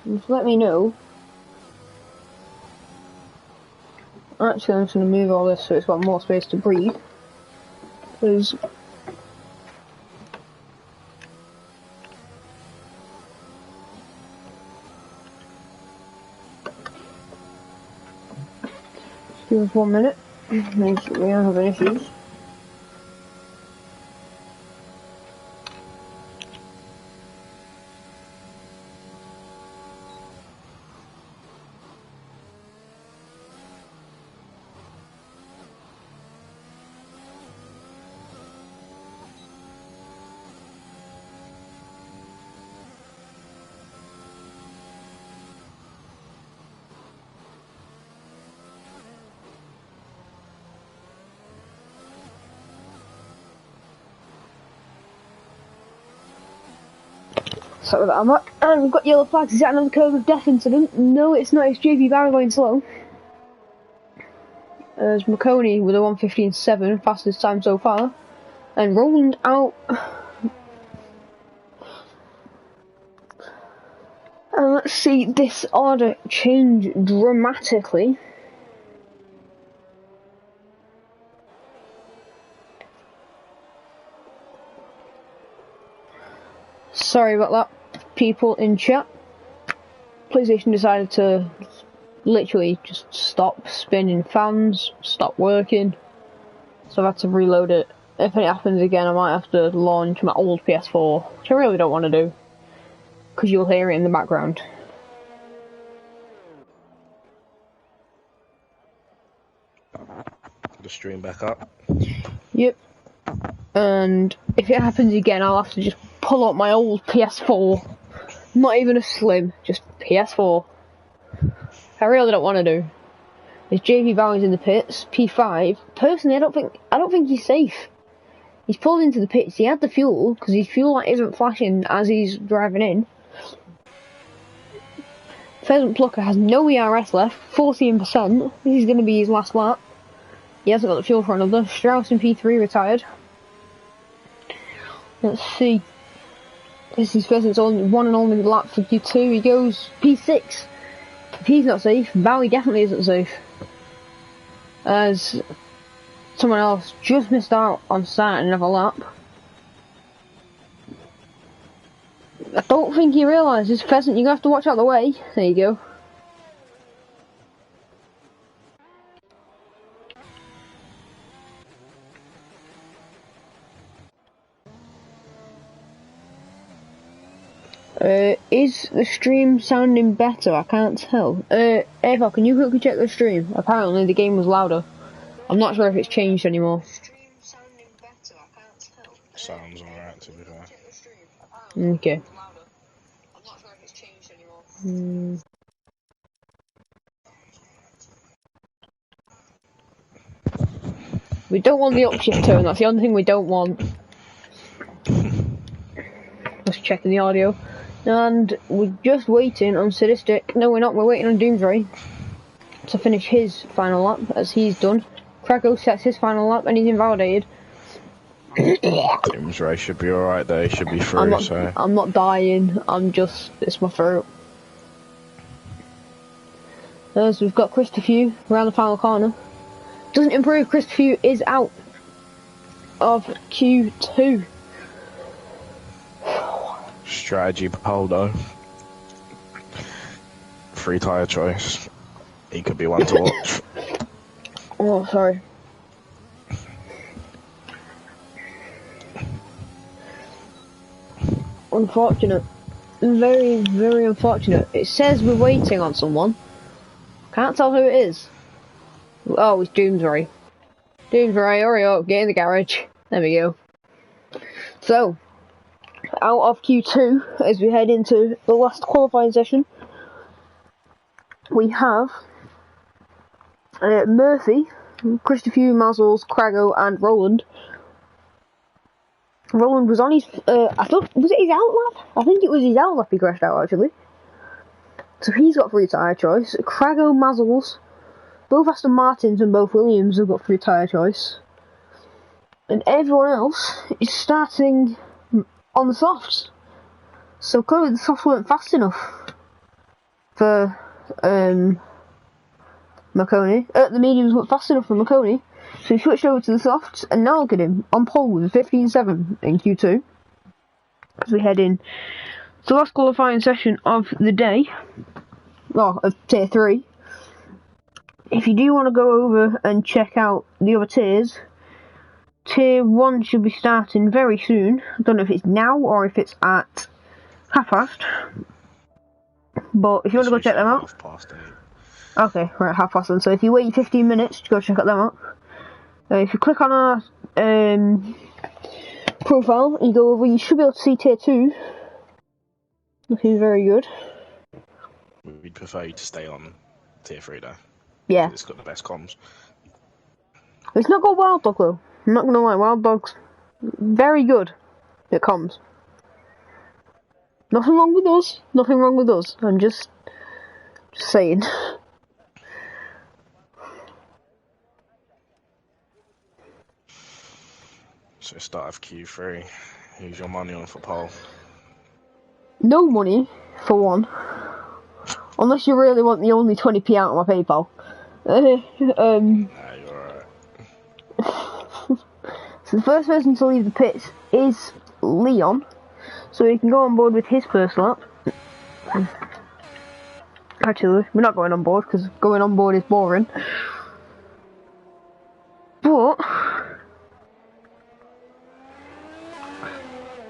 Just let me know. Actually, I'm just going to move all this so it's got more space to breathe. Because give us 1 minute. Make sure we don't have any issues. Sorry about that. And we've got yellow flags. Is that another code of death incident? No, it's not. It's JP Barry going slow. There's McConey with a 1:15.7, fastest time so far. And Roland out. And let's see this order change dramatically. Sorry about that, people in chat. PlayStation decided to literally just stop spinning fans, stop working. So I've had to reload it. If it happens again, I might have to launch my old PS4, which I really don't want to do. Because you'll hear it in the background. The stream back up. Yep. And if it happens again, I'll have to just pull up my old PS4. Not even a Slim, just PS4. I really don't want to do. There's JV Bowers in the pits, P5. Personally, I don't think he's safe. He's pulled into the pits. He had the fuel because his fuel light isn't flashing as he's driving in. Pheasant Plucker has no ERS left, 14%. This is going to be his last lap. He hasn't got the fuel for another. Strauss in P3 retired. Let's see. This is Pheasant's one and only lap for Q2. He goes P6. If he's not safe, Bowie definitely isn't safe. As someone else just missed out on starting another lap. I don't think he realises, Pheasant, you're going to have to watch out the way. There you go. Is the stream sounding better? I can't tell. Ava, can you quickly check the stream? Apparently the game was louder. I'm not sure if it's changed anymore. Sounds alright to be fair. Okay. We don't want the upshift tone, that's the only thing we don't want. Just checking the audio. And we're just waiting on Sadistic. No, we're not, we're waiting on Doomsray to finish his final lap, as he's done. Krago sets his final lap and he's invalidated. Doomsray should be alright though, he should be through, I'm not dying, it's my throat. So we've got Christopher around the final corner. Doesn't improve, Christopher is out of Q2. Strategy pole though. Free tyre choice. He could be one to watch. Oh, sorry. Unfortunate. Very, very unfortunate. It says we're waiting on someone. Can't tell who it is. Oh, it's Doomsray. Doomsray, hurry up, get in the garage. There we go. So, out of Q2, as we head into the last qualifying session, we have Murphy, Christopher, Mazzles, Krago, and Roland. Roland was on his, was it his out lap? I think it was his out lap he crashed out, actually. So he's got free tyre choice. Krago, Mazzles, both Aston Martins and both Williams have got free tyre choice. And everyone else is starting on the softs. So clearly the softs weren't fast enough. for Marconi. The mediums weren't fast enough for Marconi, so he switched over to the softs, and now look at him, on pole with 15.7 in Q2. As we head in to the last qualifying session of the day, of Tier 3. If you do want to go over and check out the other tiers, Tier 1 should be starting very soon. I don't know if it's now or if it's at 8:30. But if you want to go check them out. Okay, right, 8:30 then. So if you wait 15 minutes to go check them out. If you click on our profile and you go over, you should be able to see Tier 2. Looking very good. We'd prefer you to stay on Tier 3 though. Yeah. It's got the best comms. It's not got Wild Dog though. I'm not gonna lie, Wild Dog's very good at comms. Nothing wrong with us. Nothing wrong with us. I'm just saying. So start of Q3. Who's your money on for pole? No money, for one. Unless you really want the only 20p out of my PayPal. Nah, you're alright. So the first person to leave the pits is Leon. So you can go on board with his first lap. Actually, we're not going on board because going on board is boring. But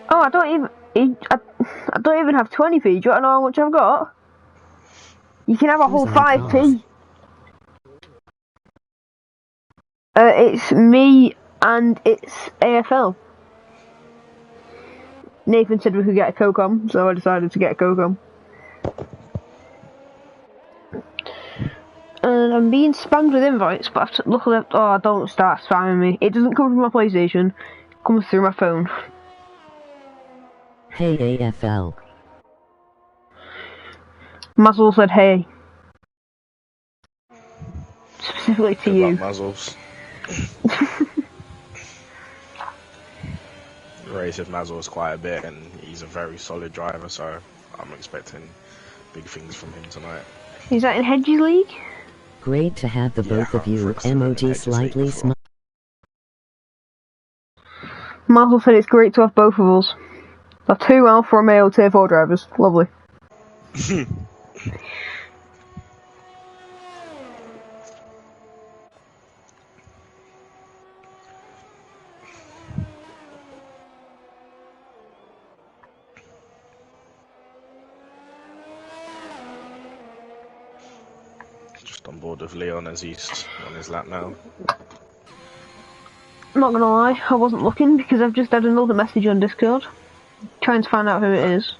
I don't even have 20p. Do you want to know how much I've got? You can have a whole 5p. It's me and it's AFL. Nathan said we could get a COCOM, so I decided to get a COCOM. And I'm being spammed with invites, but luckily, don't start spamming me. It doesn't come from my PlayStation, it comes through my phone. Hey AFL. Muzzle said hey. Specifically to you. Muzzles. Race with Muzzles quite a bit, and he's a very solid driver, so I'm expecting big things from him tonight. Is that in Hedges League? Great to have the both of you. Emoji slightly smile. Muzzle said it's great to have both of us. That's 2 Alpha Romeo Tier 4 drivers. Lovely. Just on board with Leon as he's on his lap now. I'm not gonna lie, I wasn't looking because I've just had another message on Discord. Trying to find out who it is.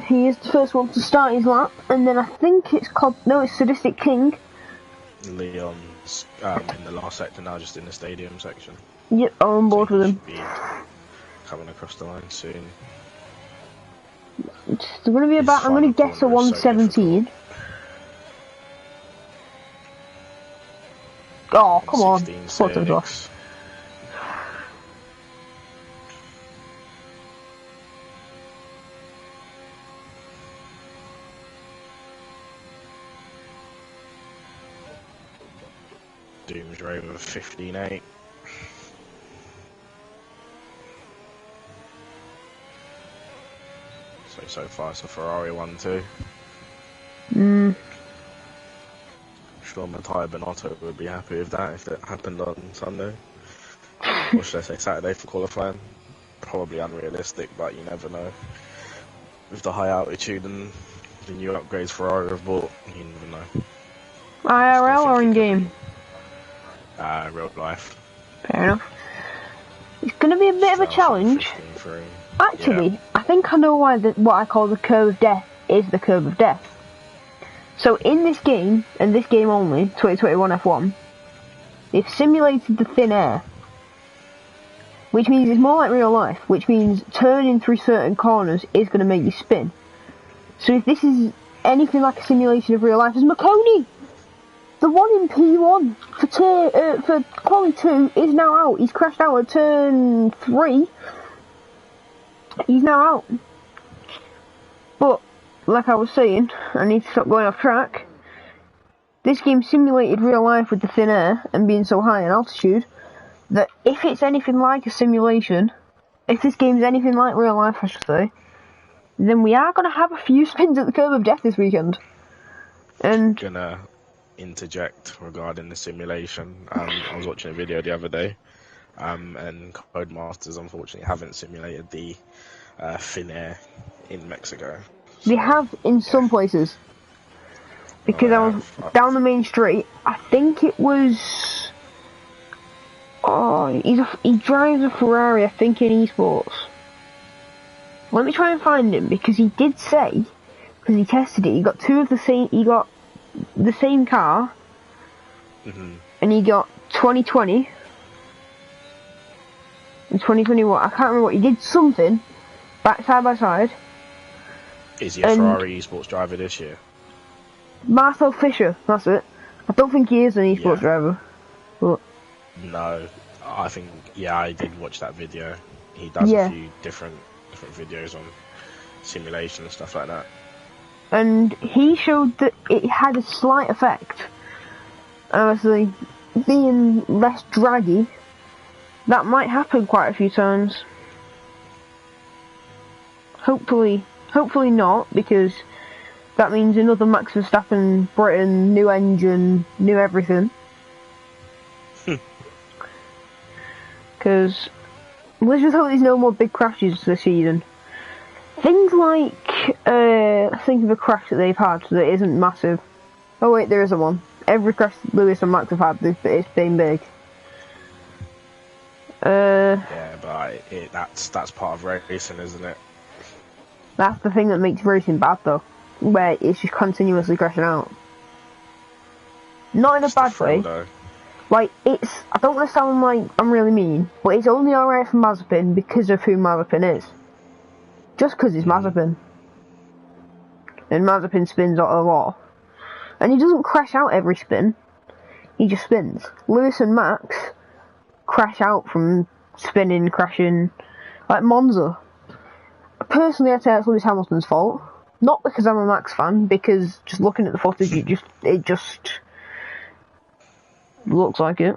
He is the first one to start his lap, and then I think it's called, no, it's Sadistic King. Leon's in the last sector now, just in the stadium section. Yep, I'm on board with him. Be coming across the line soon. It's going to be about, I'm going to guess a 117. Oh, come on. What the fuck? Doom's Rave of 15.8. So far it's a Ferrari 1-2. Sure Matteo Benotto would be happy with that if it happened on Sunday. Or should I say Saturday for qualifying. Probably unrealistic, but you never know. With the high altitude and the new upgrades Ferrari have bought, you never know. IRL or in game? Real life. Fair enough. It's going to be a bit of a challenge. Actually, yeah. I think I know why what I call the curve of death is the curve of death. So in this game, and this game only, 2021 F1, they've simulated the thin air. which means it's more like real life, which means turning through certain corners is going to make you spin. So if this is anything like a simulation of real life, as Marconi, the one in P1 for quali 2 is now out. He's crashed out at turn 3. He's now out. But, like I was saying, I need to stop going off track. This game simulated real life with the thin air and being so high in altitude that if it's anything like a simulation, if this game's anything like real life, I should say, then we are going to have a few spins at the curb of death this weekend. And gonna interject regarding the simulation. I was watching a video the other day, and Codemasters unfortunately haven't simulated the thin air in Mexico. They have in some places. Because I was down the main street, I think it was... Oh, he drives a Ferrari, I think, in esports. Let me try and find him, because he did say, because he tested it, he got the same car, and he got 2020, and 2021, I can't remember what, he did something, back side by side. Is he a Ferrari esports driver this year? Marcel Fischer, that's it. I don't think he is an esports driver. But no, I think, I did watch that video. He does a few different videos on simulation and stuff like that. And he showed that it had a slight effect. Obviously, being less draggy, that might happen quite a few times. Hopefully not, because that means another Max Verstappen, Britain, new engine, new everything. Because let's just hope there's no more big crashes this season. Things like, think of a crash that they've had that isn't massive. Oh wait, there isn't one. Every crash Lewis and Max have had, it's been big. Yeah, but that's part of racing, isn't it? That's the thing that makes racing bad, though, where it's just continuously crashing out. Not in a bad way. Though. Like, I don't want to sound like I'm really mean, but it's only alright for Mazepin because of who Mazepin is. Just because it's Mazepin. And Mazepin spins a lot. And he doesn't crash out every spin. He just spins. Lewis and Max crash out from spinning, crashing, like Monza. Personally, I'd say that's Lewis Hamilton's fault. Not because I'm a Max fan, because just looking at the footage, it just looks like it.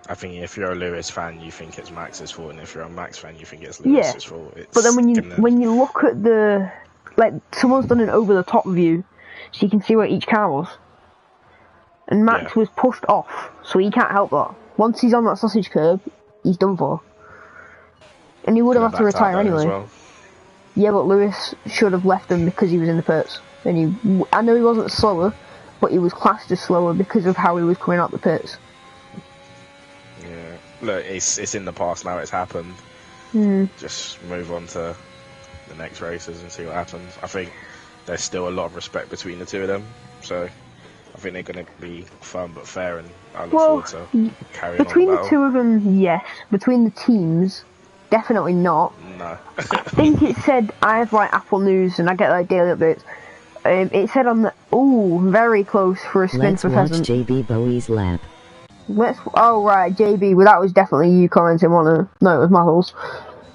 I think if you're a Lewis fan, you think it's Max's fault, and if you're a Max fan, you think it's Lewis's fault. But then when you look at someone's done an over-the-top view, so you can see where each car was. And Max was pushed off, so he can't help that. Once he's on that sausage curb, he's done for. And he would have had to retire anyway. Well. Yeah, but Lewis should have left them because he was in the pits. And I know he wasn't slower, but he was classed as slower because of how he was coming out the pits. Yeah, look, it's in the past now. It's happened. Just move on to the next races and see what happens. I think there's still a lot of respect between the two of them, so I think they're going to be firm but fair, and I look forward to carrying on. Between the two of them, yes. Between the teams, definitely not. No. I think it said, I have like Apple News and I get like daily updates. It said on the very close for a spin for Pheasant. Let's watch JB Bowie's lap. Right, JB. Well, that was definitely you commenting on it. No, it was Muzzles.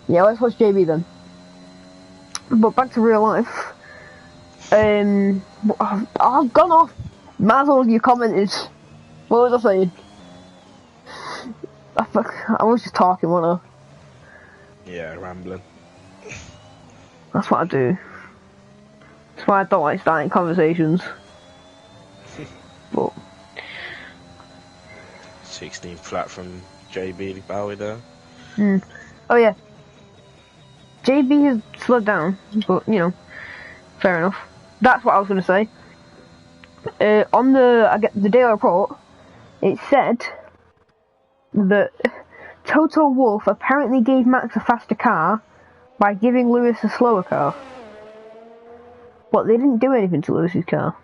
Yeah, let's watch JB then. But back to real life. I've gone off. Muzzles, you commented. What was I saying? I was just talking, wasn't I? Yeah, rambling. That's what I do. That's why I don't like starting conversations. But 16 flat from JB Bowie there. Oh yeah. JB has slowed down, but fair enough. That's what I was going to say. On the daily report, it said that Toto Wolff apparently gave Max a faster car by giving Lewis a slower car. But they didn't do anything to Lewis's car.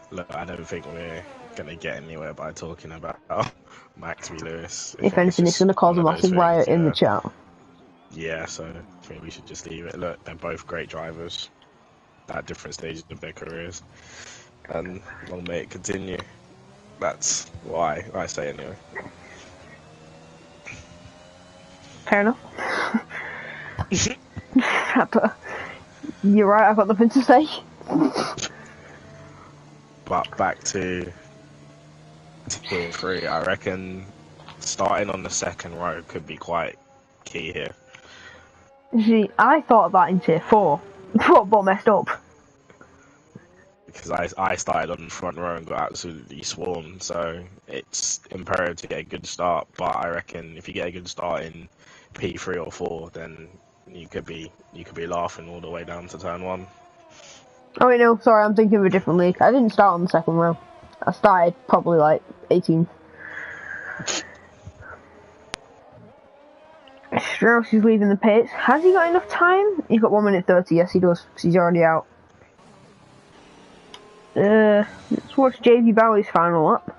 Look, I don't think we're going to get anywhere by talking about how Max v Lewis. If anything, it's going to cause a massive riot in the chat. Yeah, so I think we should just leave it. Look, they're both great drivers at different stages of their careers, and long may it continue. That's why I say anyway. Fair enough. You're right, I've got nothing to say. But back to Tier 3, I reckon starting on the second row could be quite key here. See, I thought of that in Tier 4, but messed up. Because I started on the front row and got absolutely swarmed, so it's imperative to get a good start. But I reckon if you get a good start in P3 or 4, then you could be laughing all the way down to turn 1. Oh wait, no, sorry, I'm thinking of a different league. I didn't start on the second row. I started probably like 18th. Strauss is leaving the pits. Has he got enough time? He's got 1 minute 30. Yes, he does, because he's already out. Let's watch JB Bowie's final lap.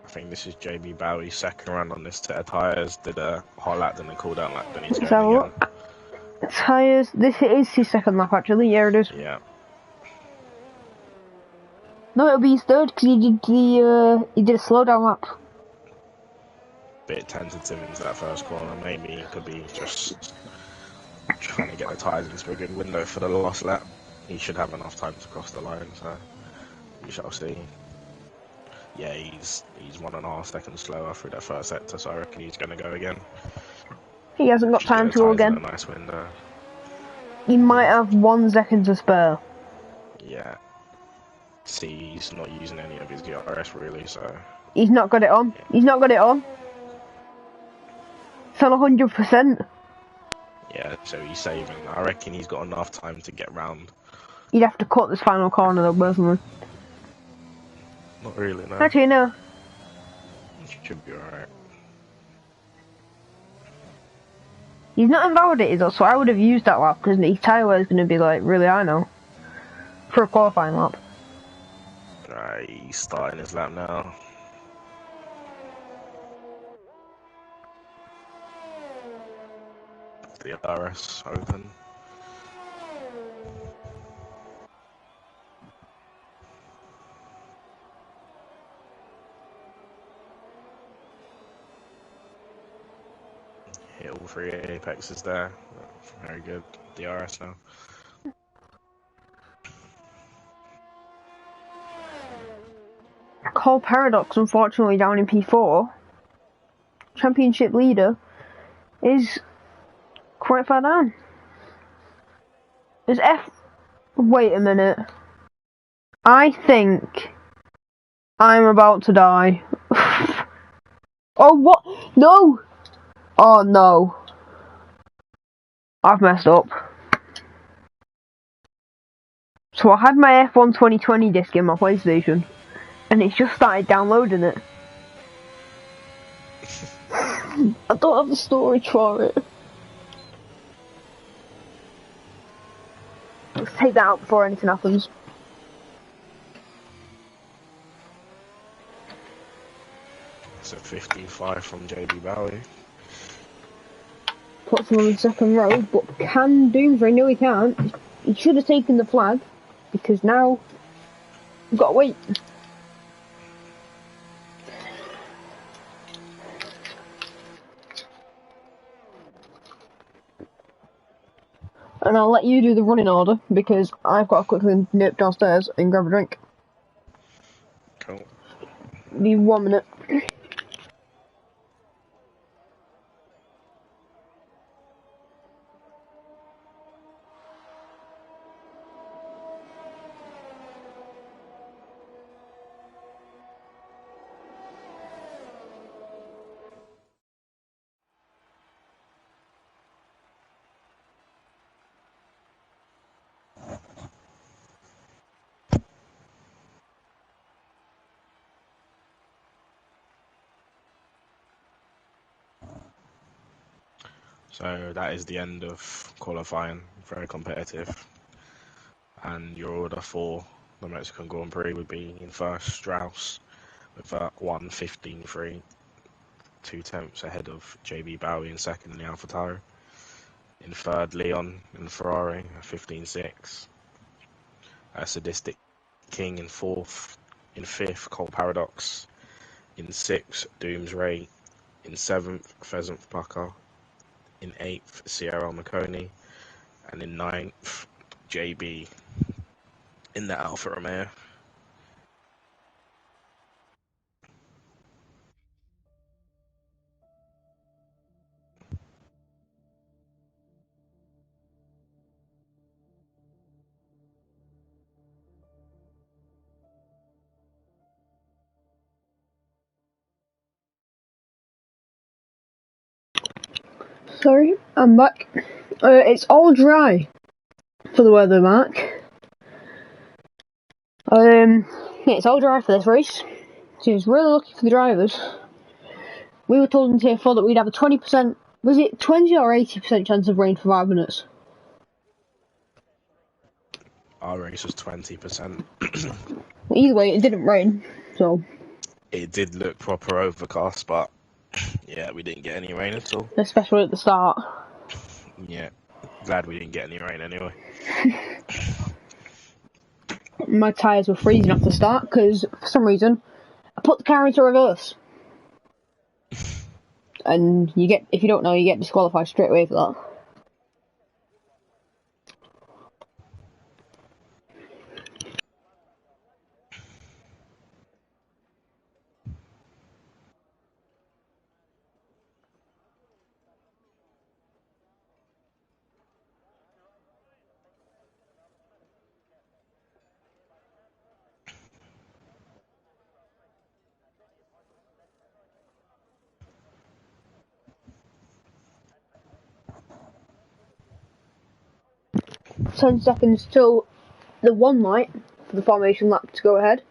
I think this is JB Bowie's second run on this set of tyres. Did a hot lap, then a cool down lap, then he's Let's have a going again. look. Tyres. This is his second lap, actually. Yeah, it is. Yeah. No, it'll be his third, because he did a slowdown lap. Bit tentative into that first corner. Maybe he could be just trying to get the tyres into a good window for the last lap. He should have enough time to cross the line, so we shall see. Yeah, he's 1.5 seconds slower through that first sector, so I reckon he's going to go again. He hasn't got time to go again. A nice window. He might have 1 second to spare. Yeah. See, he's not using any of his DRS really, so... He's not got it on. Yeah. He's not got it on. It's on 100%. Yeah, so he's saving. I reckon he's got enough time to get round. You'd have to cut this final corner though, personally. Not really, no. Actually, no. Should be alright. He's not invalidated though, so I would have used that lap, because his tyre wear is going to be like really high now. For a qualifying lap. Right, he's starting his lap now. The RS open. Hit all 3 apexes there. Very good. DRS now. Cole Paradox, unfortunately, down in P4. Championship leader is quite far down. Is Wait a minute. I think I'm about to die. Oh, what? No! Oh, no. I've messed up. So I had my F1 2020 disc in my PlayStation, and it's just started downloading it. I don't have the storage for it. Let's take that out before anything happens. It's a 55 from JB Bowie. Puts him on the second row, but can Doomsday? No, he can't. He should have taken the flag, because now we've got to wait. And I'll let you do the running order, because I've got to quickly nip downstairs and grab a drink. Cool. Be 1 minute. So that is the end of qualifying. Very competitive. And your order for the Mexican Grand Prix would be in first Strauss, with 1:15.3, 2 tenths ahead of JB Bowie in second in the AlphaTauri. In third, Leon in the Ferrari, 15.6. Sadistic King in fourth. In fifth, Cole Paradox. In sixth, Dooms Ray. In seventh, Pheasant Pucker. In eighth, Sierra Marconi. And in ninth, JB in the Alfa Romeo. Sorry, I'm back. It's all dry for the weather, Mark. Yeah, it's all dry for this race. So it's really lucky for the drivers. We were told in Tier 4 that we'd have a 20%, was it 20 or 80% chance of rain for 5 minutes? Our race was 20%. Either way, it didn't rain, so... It did look proper overcast, but yeah, we didn't get any rain at all. Especially at the start. Yeah, glad we didn't get any rain anyway. My tyres were freezing off the start, because for some reason, I put the car into reverse. And you get, if you don't know, you get disqualified straight away for that. Ten seconds till the one light for the formation lap to go ahead.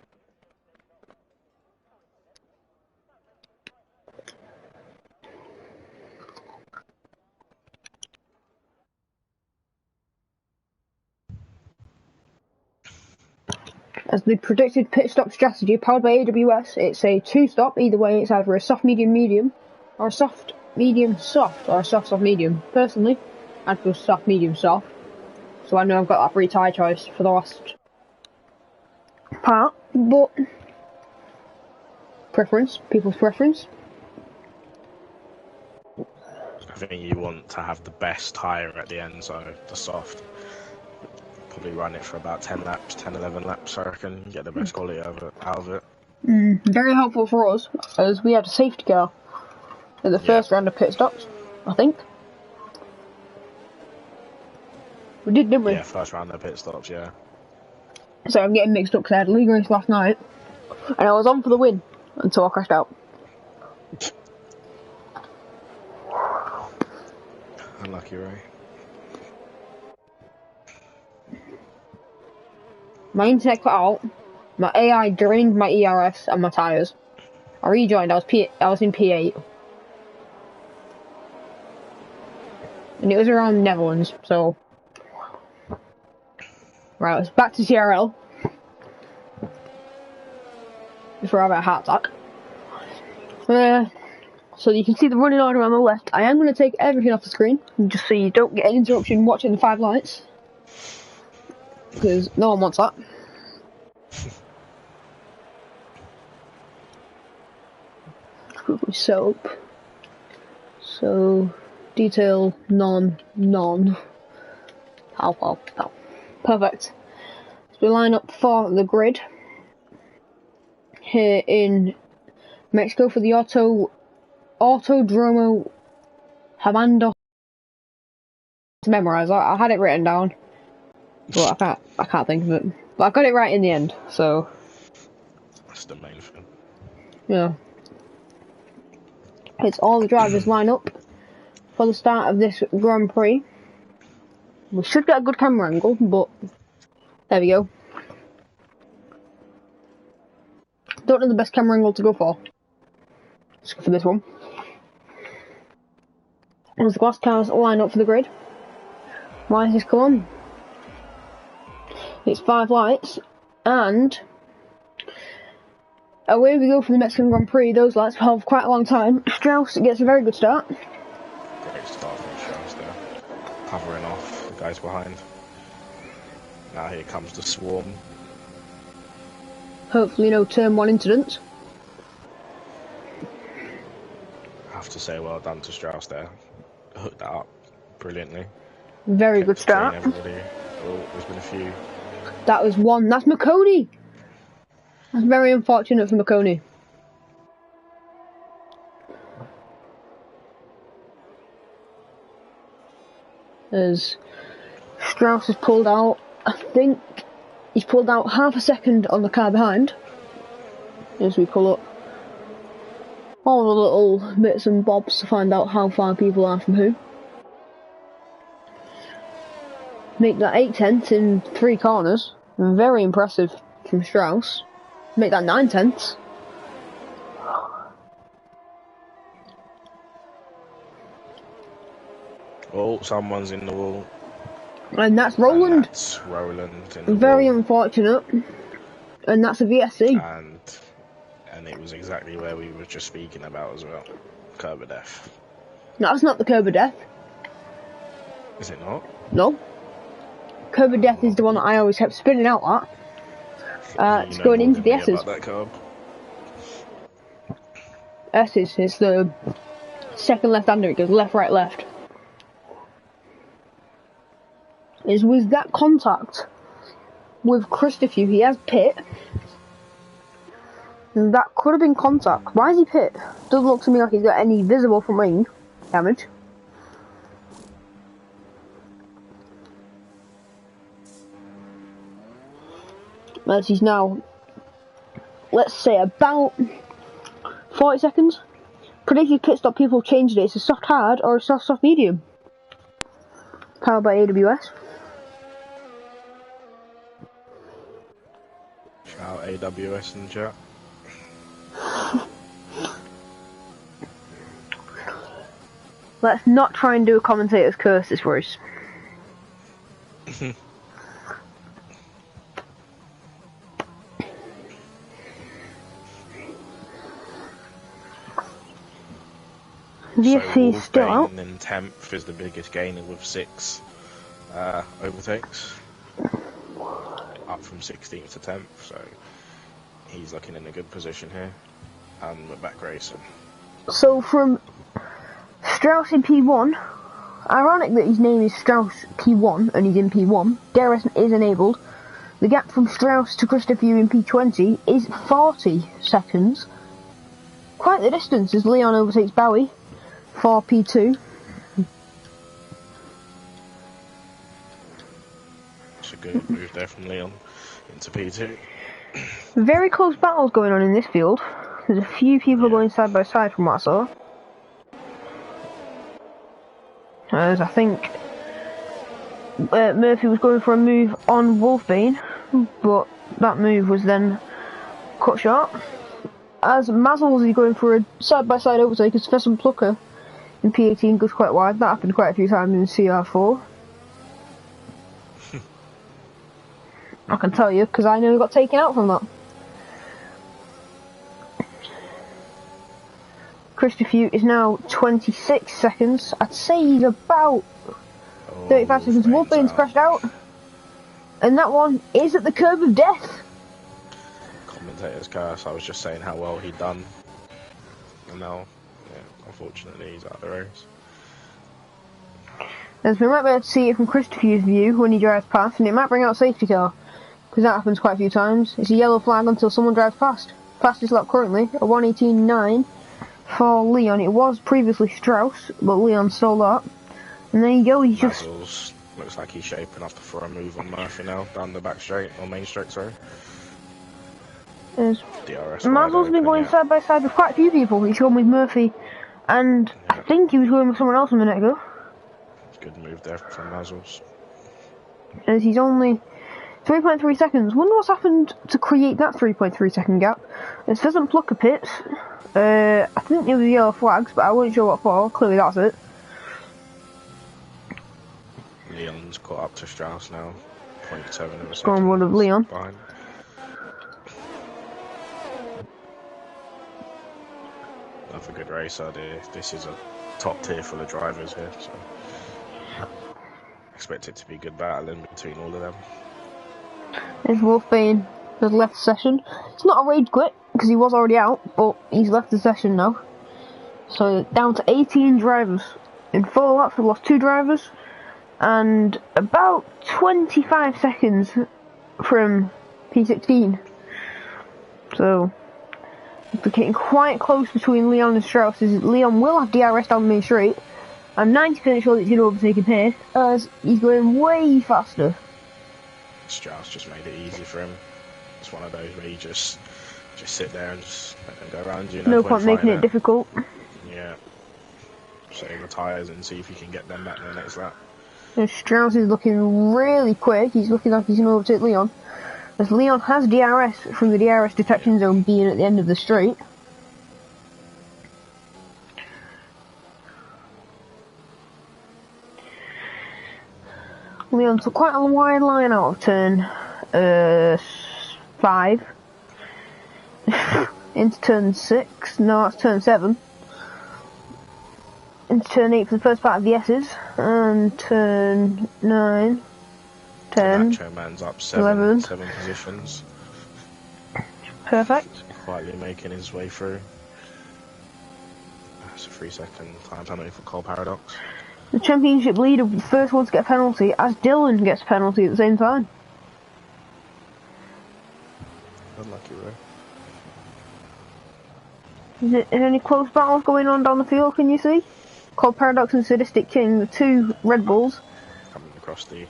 As the predicted pit stop strategy powered by AWS, it's a 2-stop. Either way, it's either a soft medium medium, or a soft medium soft, or a soft soft medium. Personally, I'd go soft medium soft. So I know I've got that free tyre choice for the last part, but preference, people's preference. I think you want to have the best tyre at the end, so the soft. Probably run it for about 10 laps, 10, 11 laps, I reckon, get the best quality out of it. Very helpful for us, as we had a safety car at the first round of pit stops, I think. We did, didn't we? Yeah, first round of pit stops, yeah. So I'm getting mixed up because I had a league race last night, and I was on for the win until I crashed out. Unlucky, Ray. My internet cut out, my AI drained my ERS and my tyres. I rejoined, I was in P8. And it was around Netherlands, so... Right, it's back to CRL. Before I have a heart attack. So you can see the running order on the left. I am going to take everything off the screen, just so you don't get an interruption watching the 5 lights. Because no one wants that. Soap. So, detail, none. Ow. Perfect. So we line up for the grid. Here in Mexico for the Autodromo Hamando. To memorise, I had it written down. But I can't think of it. But I got it right in the end, so... That's the main thing. Yeah. It's all the drivers line up for the start of this Grand Prix. We should get a good camera angle, but... There we go. Don't know the best camera angle to go for. Let's go for this one. As the glass cars line up for the grid. Lights just come on. It's 5 lights, and Away we go for the Mexican Grand Prix. Those lights have quite a long time. Strauss gets a very good start. Great start from Strauss there. Covering off the guys behind. Now here comes the swarm. Hopefully no turn one incidents. I have to say well done to Strauss there. Hooked that up brilliantly. Very good start. Everybody. Oh, there's been a few. That was one. That's McConey. That's very unfortunate for McConey. As Strauss has pulled out, I think he's pulled out half a second on the car behind. As we pull up all the little bits and bobs to find out how far people are from who. Make that 8/10 in 3 corners. Very impressive from Strauss. Make that 9/10. Oh, someone's in the wall. And that's Roland. And that's Roland in the Very wall. unfortunate. And that's a VSC. And it was exactly where we were just speaking about as well. Curb of death. No, that's not the curb of death. Is it not? No. Curb of death is the one that I always kept spinning out at. It's going into the S's. That curb. S's is the second left-hander. It goes left, right, left. Is with that contact with Christopher, he has pit. And that could have been contact. Why is he pit? Doesn't look to me like he's got any visible from wing damage. As he's now, let's say, about 40 seconds. Predicted pit stop, people changed it. It's a soft hard or a soft medium. Powered by AWS. Shout out AWS in the chat. Let's not try and do a commentator's curse this race. VFC is still out. In 10th is the biggest gainer with 6 overtakes. Up from 16th to 10th, so he's looking in a good position here. And we're back racing. So from Strauss in P1, ironic that his name is Strauss P1 and he's in P1, DRS is enabled. The gap from Strauss to Christopher in P20 is 40 seconds. Quite the distance as Leon overtakes Bowie for P2. It's a good move there from Leon into P2. Very close battles going on in this field. There's a few people going side by side from what I saw. As I think Murphy was going for a move on Wolfbane, but that move was then cut short. As Mazzles is going for a side-by-side overtake as Fesson Plucker in P18 goes quite wide. That happened quite a few times in CR4. I can tell you, because I nearly got taken out from that. Christopher is now 26 seconds. I'd say he's about 35 seconds. Wolfbane's crashed out. And that one is at the curb of death. Commentator's curse, I was just saying how well he'd done. And now, yeah, unfortunately he's out of the race. As we might be able to see it from Christopher's view when he drives past, and it might bring out safety car. Because that happens quite a few times. It's a yellow flag until someone drives past. Fastest lap currently, a 1:18.9 for Leon. It was previously Strauss, but Leon stole that. And there you go, he's just... Mazzles looks like he's shaping up for a move on Murphy now, down the back straight, or main straight, sorry. DRS Mazzles been going side by side with quite a few people. He's going with Murphy, and I think he was going with someone else a minute ago. Good move there from Mazzles. As he's only 3.3 seconds. Wonder what's happened to create that 3.3 second gap. It doesn't pluck a pit. I think there was yellow flags, but I wasn't sure what for. Clearly that's it. Leon's caught up to Strauss now. 0.7 of a second. Going one of Leon. Behind. another good racer. This is a top tier full of drivers here, so expect it to be good battling between all of them. There's Wolfbane has left the session. It's not a rage quit because he was already out, but he's left the session now. So down to 18 drivers. In 4 laps we've lost 2 drivers and about 25 seconds from P16. So we're getting quite close between Leon and Strauss. Leon will have DRS down the main straight. I'm 90% sure that he's going to overtake him here as he's going way faster. Strauss just made it easy for him. It's one of those where you just sit there and just let them go around you. No point making it difficult. Yeah. Save the tyres and see if you can get them back in the next lap. And Strauss is looking really quick. He's looking like he's going to overtake Leon. As Leon has DRS from the DRS detection zone being at the end of the straight. Leon took quite a wide line out of turn 5 into turn 6. No, that's turn 7. Into turn 8 for the first part of the S's, and turn 9, 10, Nacho man's up 11. 7 positions. Perfect. Quietly making his way through. That's a 3-second time penalty for Cole Paradox. The championship leader was the first one to get a penalty, as Dylan gets a penalty at the same time. Unlucky, bro. Is there any close battles going on down the field, can you see? Called Paradox and Sadistic King, the 2 Red Bulls. Coming across the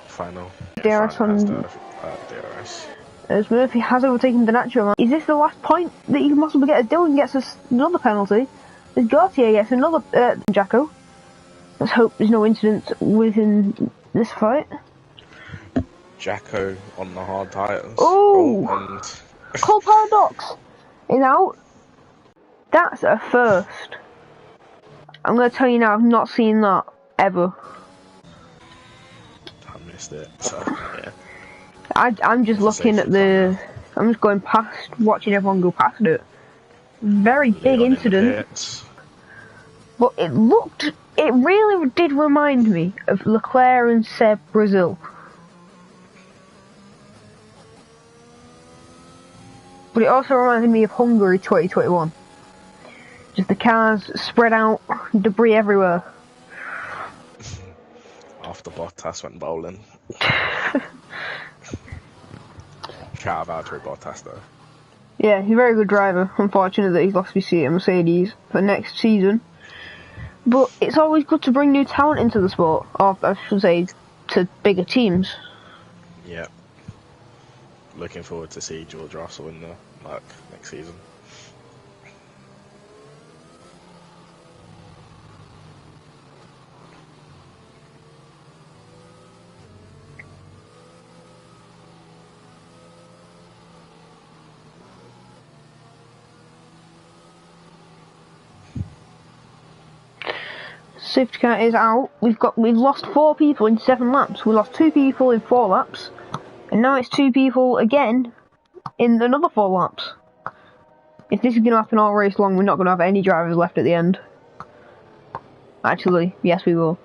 final. DRS on DRS. as Murphy has overtaken the Nacho Man. Is this the last point that you can possibly get? As Dylan gets another penalty. As Gautier gets another Jacko. Let's hope there's no incidents within this fight. Jacko on the hard tyres. Oh! And Cole Paradox is out. That's a first. I'm going to tell you now, I've not seen that ever. I missed it, so yeah. I'm just looking at the... I'm just going past, watching everyone go past it. Very big Leon incident. But it really did remind me of Leclerc and Seb Brazil. But it also reminded me of Hungary 2021. Just the cars spread out, debris everywhere. After Bottas went bowling. Shout out to Bottas though. Yeah, he's a very good driver. Unfortunate that he's lost his seat at Mercedes for next season. But it's always good to bring new talent into the sport. Or, I should say, to bigger teams. Yeah. Looking forward to see George Russell in the Merc next season. Safety car is out. We've lost 4 people in 7 laps. We lost 2 people in 4 laps. And now it's 2 people again in another 4 laps. If this is going to happen all race long, we're not going to have any drivers left at the end. Actually, yes we will.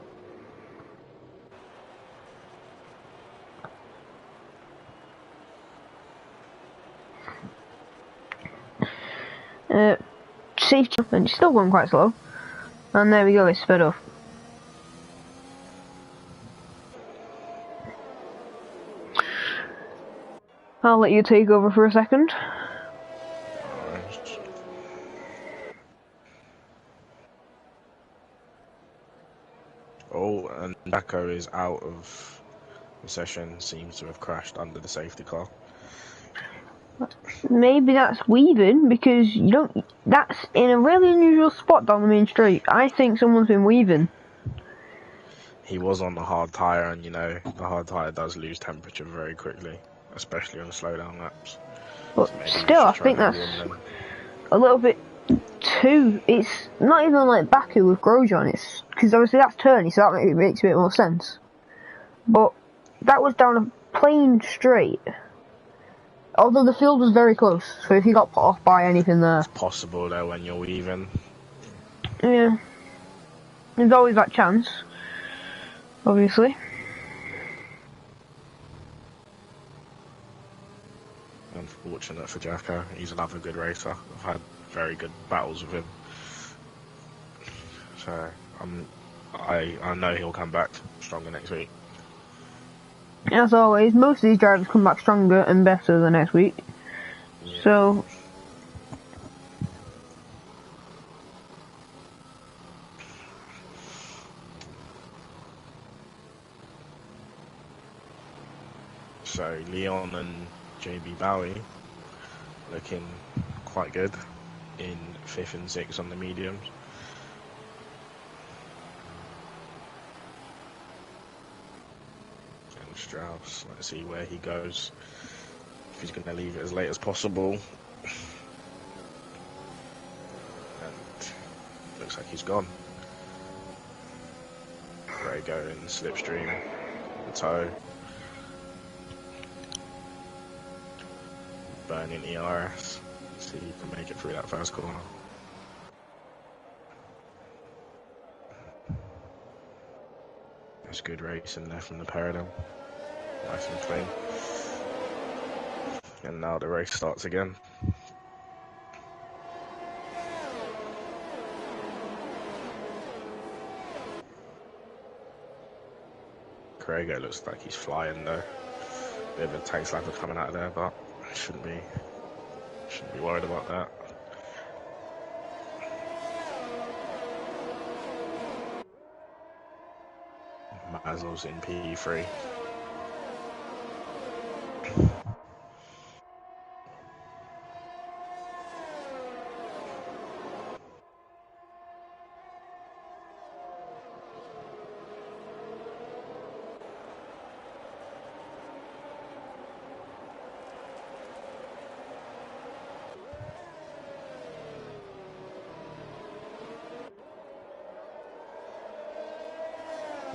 Safety, and it's still going quite slow. And there we go, it's sped off. I'll let you take over for a second. Oh, and Jacko is out of the session, seems to have crashed under the safety car. Maybe that's weaving, because you don't... That's in a really unusual spot down the main straight. I think someone's been weaving. He was on the hard tyre, and you know, the hard tyre does lose temperature very quickly, especially on slowdown laps. But So still, I think that's a little bit too... It's not even like Baku with Grosjean, it's... Because obviously that's turny, so that makes a bit more sense. But that was down a plain straight. Although the field was very close, so if he got put off by anything there... It's possible though when you're weaving. Yeah. There's always that chance, obviously. Unfortunate for Jacko, he's another good racer. I've had very good battles with him. So, I know he'll come back stronger next week. As always, most of these drivers come back stronger and better than next week. Yeah. So... So, Leon and JB Bowie looking quite good in 5th and 6th on the mediums. And Strauss, let's see where he goes. If he's going to leave it as late as possible. And looks like he's gone. There you go in slipstream, the toe. Burning ERS. See if you can make it through that first corner. There's good racing there from the Paradigm. Nice and clean. And now the race starts again. Craig looks like he's flying though. Bit of a tank slapper coming out of there, but shouldn't be worried about that. Mazel's in P3.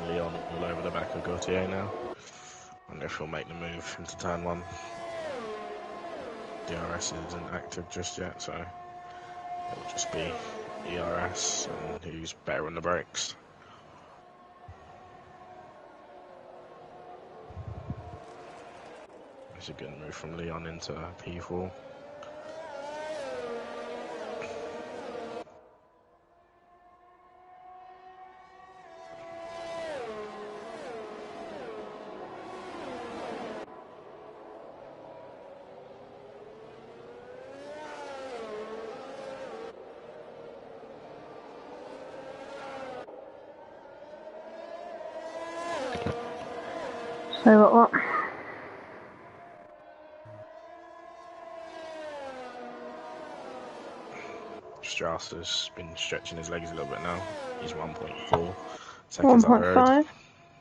Leon all over the back of Gautier now. Wonder if he'll make the move into turn 1. DRS isn't active just yet, so it'll just be ERS and who's better on the brakes. It's a good move from Leon into P4. So what? Strauss has been stretching his legs a little bit now. He's 1.4 seconds up the road.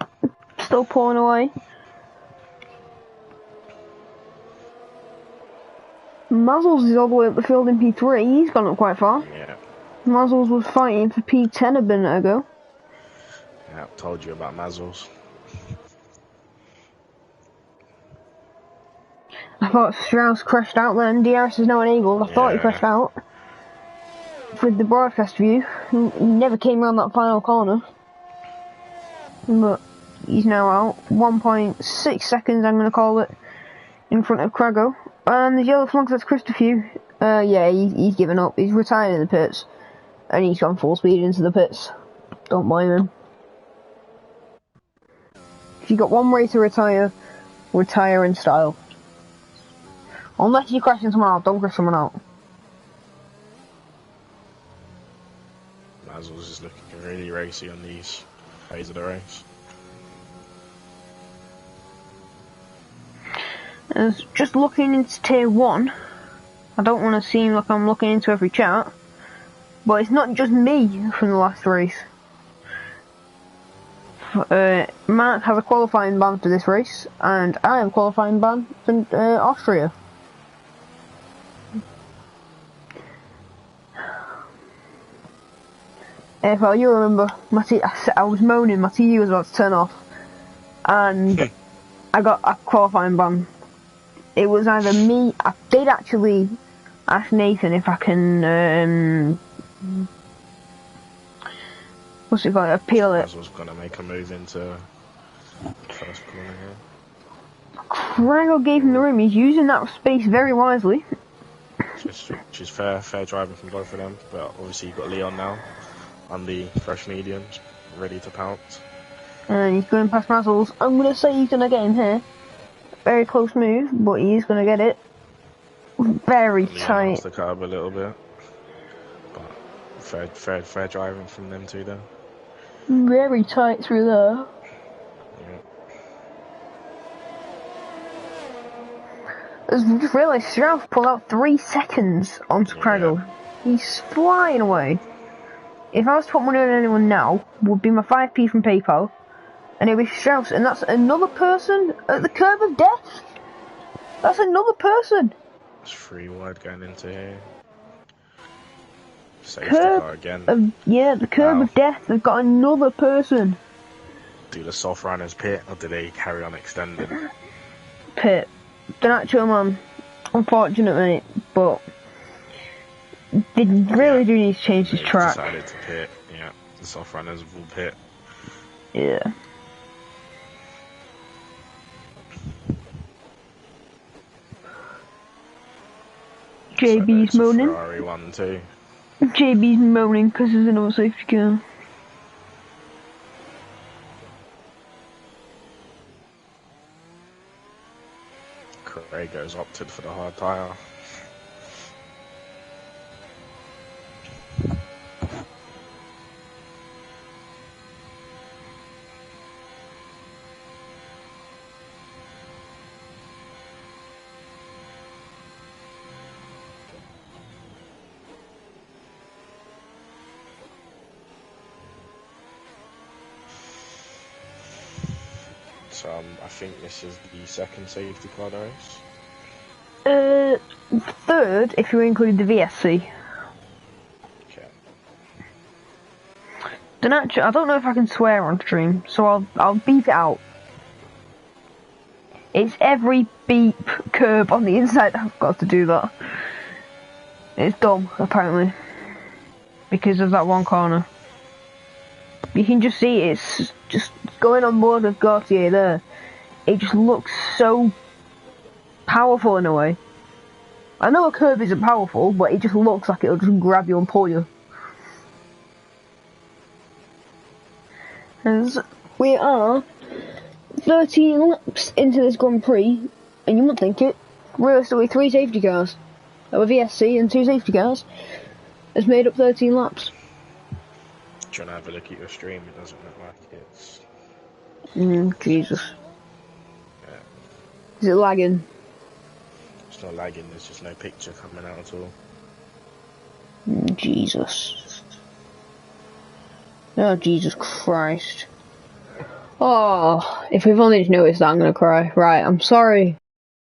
1.5. Still pulling away. Muzzles is all the way up the field in P3. He's gone up quite far. Yeah. Muzzles was fighting for P10 a minute ago. Yeah, told you about Mazzles. I thought Strauss crashed out then. DRS is now enabled. I thought he crashed out. With the broadcast view, he never came around that final corner. But he's now out. 1.6 seconds, I'm going to call it, in front of Crago. And the yellow flag, that's Christopher. Yeah, he's given up. He's retired in the pits. And he's gone full speed into the pits. Don't blame him. If you got one way to retire, retire in style. Unless you're crashing someone out, don't crash someone out. Mazzles is looking really racy on these phase of the race. As just looking into tier 1, I don't want to seem like I'm looking into every chart, but it's not just me from the last race. Mark has a qualifying ban for this race, and I have a qualifying ban for Austria. Well, you remember, I was moaning, my TV was about to turn off, and I got a qualifying ban it was either me. I did actually ask Nathan if I can, what's it called, appeal it. I was going to make a move into first corner here. Craggle gave him the room. He's using that space very wisely. She's fair driving from both of them, but obviously you've got Leon now on the fresh mediums, ready to pounce. And he's going past Razzles. I'm going to say he's going to get him here. Very close move, but he is going to get it. Very Leon tight. lost the curb a little bit, but fair driving from them two there. Very tight through there. I just realised Strauss pulled out 3 seconds onto Craggle. He's flying away. If I was to put money on anyone now, would be my 5p from PayPal, and it would be Strauss, and that's another person at the curb of death. That's another person. It's 3 wide going into here. Safety car again. Yeah, the curb of death. They've got another person. Do the soft runners pit, or do they carry on extending? Pit. Don't actually, man. Unfortunate, mate, but they really do need to change this track. Decided to pit. Yeah, the soft runners will pit. Yeah. JB's moaning. Ferrari 1-2. JB's moaning because there's another safety car. Craigos opted for the hard tyre. So I think this is the second safety car race. Third, if you include the VSC. Okay. I don't know if I can swear on stream, so I'll beep it out. It's every beep curb on the inside. I've got to do that. It's dumb, apparently, because of that one corner. You can just see it's just going on board with Gautier there. It just looks so powerful in a way. I know a curb isn't powerful, but it just looks like it'll just grab you and pull you. As we are 13 laps into this Grand Prix, and you might think it, realistically 3 safety cars, a VSC and 2 safety cars, has made up 13 laps. Trying to have a look at your stream, it doesn't look like it's... Jesus. Yeah. Is it lagging? It's not lagging, there's just no picture coming out at all. Jesus. Oh, Jesus Christ. Oh, if we've only just noticed that, I'm gonna cry. Right, I'm sorry.